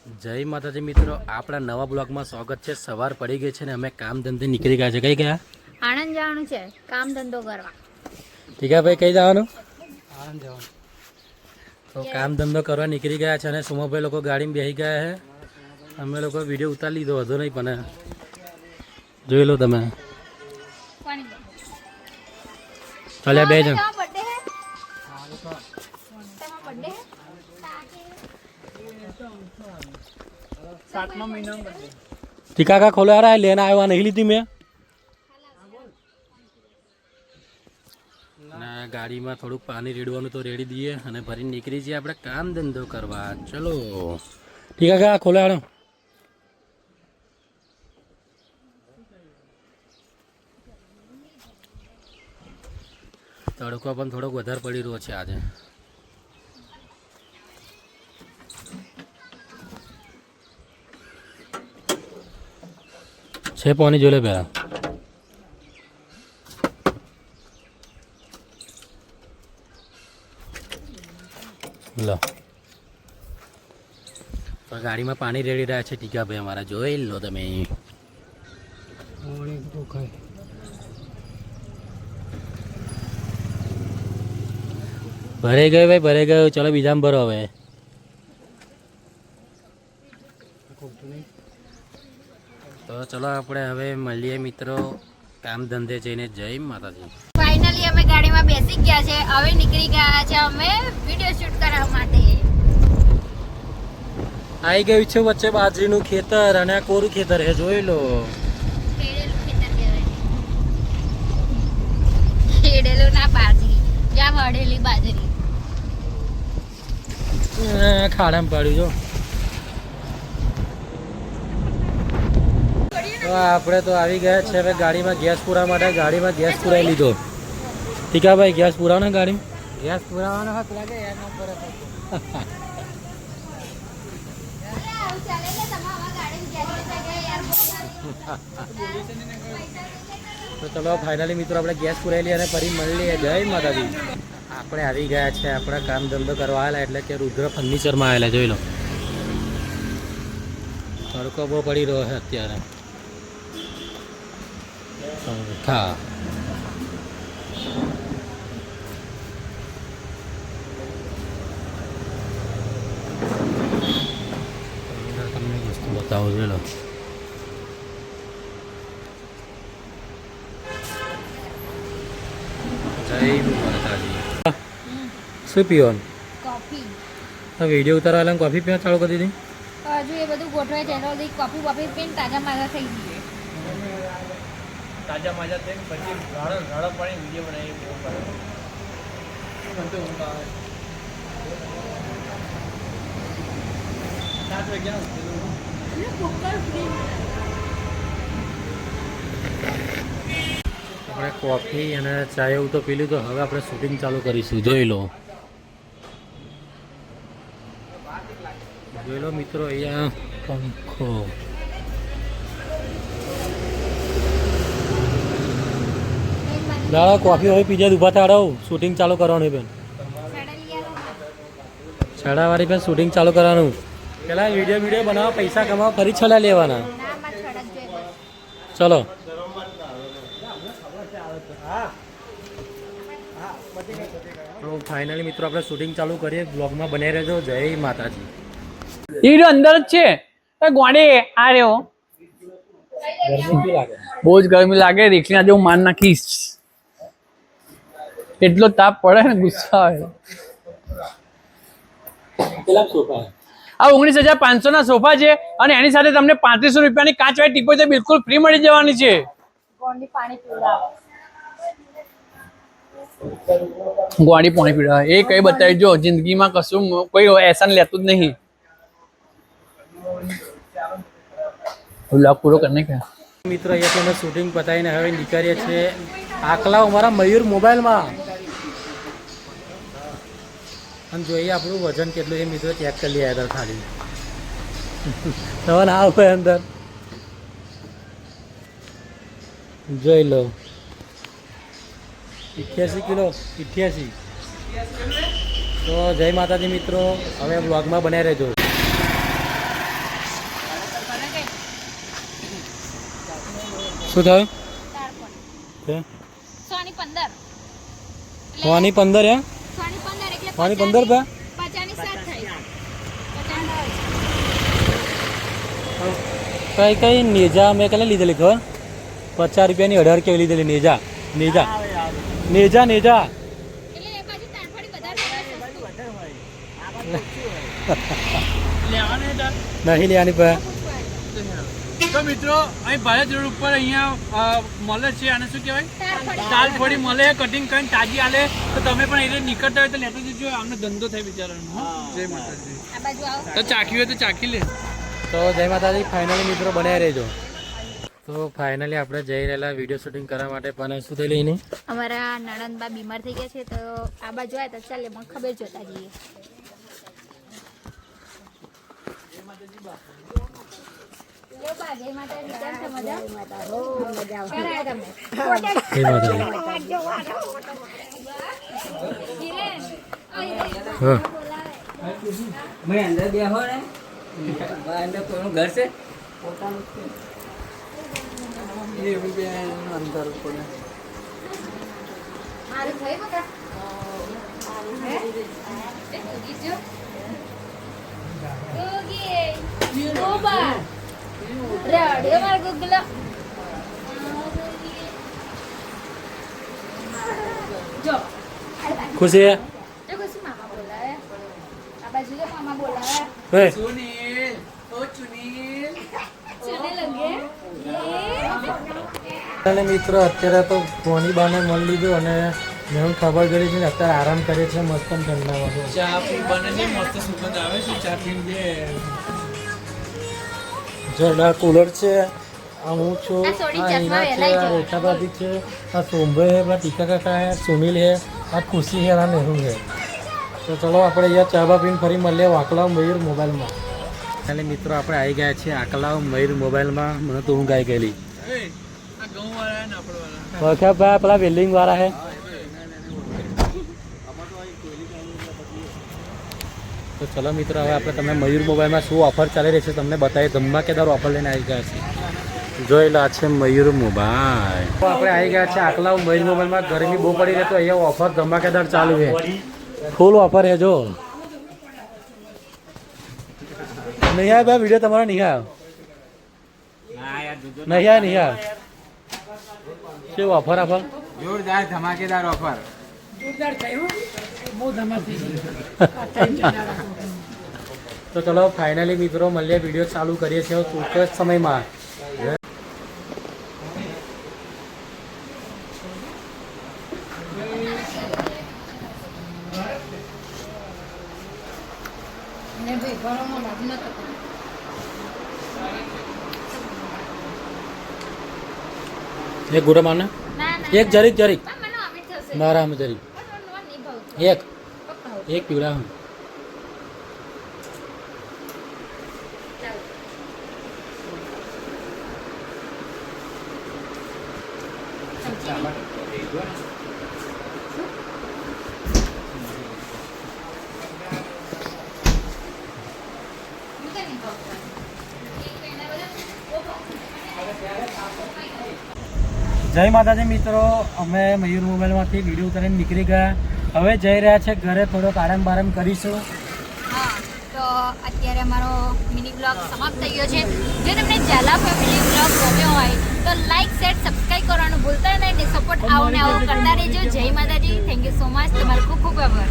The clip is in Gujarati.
જય માતાજી મિત્રો, આપણા નવા બ્લોગમાં સ્વાગત છે। સવાર પડી ગઈ છે ને અમે કામ ધંધે નીકળી ગયા છે। કઈ ગયા? આણંદ જવાનું છે કામ ધંધો કરવા। ઠીક છે ભાઈ, કઈ જવાનું? આણંદ જવાનું। તો કામ ધંધો કરવા નીકળી ગયા છે અને સુમોભાઈ લોકો ગાડીમાં બેસી ગયા છે। અમે લોકો વિડીયો ઉતારી લીધો, વધુ નહીં પણ જોઈ લો તમે। ચાલ્યા બે જણ। ટીકા કા ખોલો યાર, લેना આવ્યા નહીં લીધી મેં। ગાડીમાં થોડુંક પાણી રેડવાનું તો રેડી દઈએ અને ભરીને નીકળી જઈએ આપણે કામ ધંધો કરવા। ચલો ટીકા કા ખોલો યાર। તડકો પણ થોડોક વધારે પડી રહ્યો છે આજે। છે પાણી જોઈ લે પહેલાં। લો તો ગાડીમાં પાણી રેડી રહ્યા છે ટીકાભાઈ અમારા, જોઈ લો તમે। ભરાઈ ગયું ભાઈ, ભરાઈ ગયું। ચલો બીજામાં ભરો હવે। તો ચલો આપણે હવે મળીએ મિત્રો કામ ધંધે જઈને। જય માતાજી। ફાઇનલી અમે ગાડીમાં બેસી ગયા છે, હવે નીકળી ગયા છે અમે વિડિયો શૂટ કરવા માટે। આવી ગયું છે વચ્ચે બાજરીનું ખેતર અને આ કોરું ખેતર છે, જોઈ લો। ખેડેલું ખેતર કહેવાય, ખેડેલું ના બાજરી, જ્યાં વળેલી બાજરી। ખાડામાં પાડ્યું જો। તો આપણે તો આવી ગયા છે હવે ગાડીમાં ગેસ પૂરા માટે। ગાડીમાં ગેસ પુરાઈ લીધો। ઠીકા ભાઈ, ગેસ પુરાવો ને ગાડીમાં? ગેસ પુરાવાનો હાથ લાગે યાર, નંબર તો ચલો ફાઇનલી મિત્રો આપણે ગેસ પુરાઈ લઈએ અને ફરી મળીએ। જય માતાજી। આપણે આવી ગયા છે આપણા કામ ધંધો કરવા આવેલા, એટલે કે રુદ્ર ફર્નિચરમાં આવેલા, જોઈ લો। તડકો બહુ પડી રહ્યો છે અત્યારે। હા તમને વસ્તુ બતાવો, જોઈ લો। જય માતાજી। શું પીવાનું? કોફી। વિડીયો ઉતારવા કોફી પીવા ચાલુ કરી દીધી? હજુ એ બધું ગોઠવાય છે એટલે કોફી વોફી પીને તાજા માજા થઈ જઈએ। તાજા માજા થઈને પછી રાડો પાણી વિડીયો બનાવી આપણે કોફી અને ચા એવું તો પી લીધું, હવે આપણે શૂટિંગ ચાલુ કરીશું, જોઈ લો। જોઈ લો મિત્રો, અહીંયા પંખો, દાડા કોફી હવે પીજે ઊભા થાડો, શૂટિંગ ચાલુ કરવાનું બેન। છડાવાળી બેન શૂટિંગ ચાલુ કરવાનું। પેલા વિડીયો બનાવો, પૈસા કમાવો, ફરી છડા લેવાના। ચલો તો ફાઇનલી મિત્રો આપણે શૂટિંગ ચાલુ કરીએ, બ્લોગમાં બને રહેજો। જય માતાજી। એ અંદર જ છે ગોડી આ રહ્યો। બહુ જ ગરમી લાગે, રીક્ષા જેવું માન નાખીશ, એટલો તાપ પડે ને, ગુસ્સા આવે। આ 19,500 ના સોફા છે અને એની સાથે તમને 3500 રૂપિયાની કાચવાળી ટીપો છે, બિલકુલ ફ્રી મળી જવાની છે। ગોળી પાણી પીડા એ કઈ બતાવી, જો જિંદગીમાં કશું કોઈ એહસાન લેતું જ નહીં। પૂરો કરને કે મિત્રો અહીંયા અમે શૂટિંગ પતાવીને હવે નીકળીએ છીએ આકલા અમારા મયુર મોબાઈલમાં। અને જોઈએ આપણું વજન કેટલું છે મિત્રો, ચેક કરી લઈએ અંદર ખાલી। તમને આવે અંદર જોઈ લો, 88 કિલો, 88। તો જય માતાજી મિત્રો, હવે બ્લોગમાં બનાવી રહેજો। શું થયું તારપણ 115 વાની 15 હે 115 એટલે વાની 15 રૂપિયા 50 ની 7 થાય 50 કઈ કઈ નેજા મેં કલે લીધેલી ખબર 50 રૂપિયાની 18 કેવી લીધેલી નેજા નેજા નેજા નેજા એટલે એ બાજુ તારપડી વધારે લેવાનું હતા. નહીં લેવાની પા તો મિત્રો અહીં ભારત રોડ ઉપર અહીંયા મળે છે અને શું કહેવાય તારપડી દાલ ફળી મળે કટિંગ કરીને તાજી આલે તો તમે પણ એટલે નીકળતા હોય તો લેતો જજો આમને ધંધો થાય બિચારાનો હો. જય માતાજી. આ બાજુ આવો તો ચાખ્યું હોય તો ચાખી લે. તો જય માતાજી ફાઇનલી મિત્રો બનાવી રહેજો તો ફાઇનલી આપણે જઈ રહેલા વિડીયો શૂટિંગ કરવા માટે પણ શું થયેલું એની અમારા નણંદબા બીમાર થઈ ગયા છે તો આ બાજુ આવે તો ચાલે મને ખબર જોતા જઈએ લો બા, જય માતાજી. કેમ છો? મજા? ક્યારે આયા તમે? જય માતાજી હિરેન, ઓ હિરેન, હા બોલાવે. मैं अंदर गया हो रहा है अंदर कोनो घर से ये भी अंदर कोने મારું થઈ બકા? હે? એ ઉગી જો. ઉગી. ગોબા. રડ્યો મારો ગુગલો. જો. ખુશી જો કશું મામા બોલાવે. આ બાજુ જો મામા બોલાવે. હે सुनील ओ सुनील ચલે લગે. અને મિત્રો અત્યારે તો ધોની બાને મળી લીધું અને મેં ખબર ગઈ છે ને અત્યારે આરામ કરે છે મસ્ત ઠંડામાં તો ચા પી બને મસ્ત સુગંધ આવે છે ચા પીને જરા કુલર છે આ હું છું આ સોડી આ ચશ્મા હીના છે વેલાઈ આ જવા. રેખાબાદી છે આ સોમભે હે આ ટીકા કાકા હે સુનિલ હે આ ખુશી હે આ નેહુ હે તો ચલો આપણે અહીંયા ચા બા પીને ફરી મળીએ આકલાવ મયુર મોબાઈલમાં એટલે મિત્રો આપણે આવી ગયા છીએ આકલાવ મયુર મોબાઈલમાં મને તો ઊંઘ આવી ગયેલી આ ઘઉં વાળા ને આપડ વાળા ઓળખ્યા ભાઈ પેલા બિલ્ડિંગ વાળા હે તો ચલો મિત્રો હવે આપણે તમે મયુર મોબાઈલમાં શું ઓફર ચાલી રહી છે તમને બતાવીએ ધમાકેદાર ઓફર લઈને આવી ગયા છે જોઈ લો આ છે મયુર મોબાઈલ તો આપણે આવી ગયા છે આકલાવ મયુર મોબાઈલમાં ગરમી બહુ પડી રહી તો અહીંયા ઓફર ધમાકેદાર ચાલુ છે ફૂલ ઓફર છે જો નહીં આવે ભાઈ વિડીયો તમારો નહીં આવ્યો નહીં આવે નહીં આવે શું ઓફર ઓફર जोरदार धमाकेदार ऑफर તો ચલો ફાઇનલી મિત્રો મળીએ વિડીયો ચાલુ કરીએ છીએ ટૂંક જ સમયમાં ને ભાઈ ઘણોમાં લાભ નતો. એક ગુડા માને ના ના એક જરીક જરીક પણ મને અમિત થશે. મારા આમ જરીક પણ મને નહીં ભાવતું. એક પપ્પા એક પીવડા હું ચાલો. મને નહીં ભાવતું. એક એના બધા જય માતાજી મિત્રો અમે મયુર મોબાઈલમાંથી વિડીયો કરીને નીકળી ગયા હવે જઈ રહ્યા છે ઘરે થોડોક આરામ બારામ કરીશું હા તો અત્યારે અમારો મિની બ્લોગ સમાપ્ત થઈ ગયો છે જો તમને ઝાલા ફેમિલી બ્લોગ ગમ્યો હોય તો લાઈક શેર સબસ્ક્રાઈબ કરવાનું ભૂલતા નહીં ને સપોર્ટ આવો ને આવો કરતા રહેજો જય માતાજી થેન્ક યુ સો મચ તમારો ખૂબ ખૂબ આભાર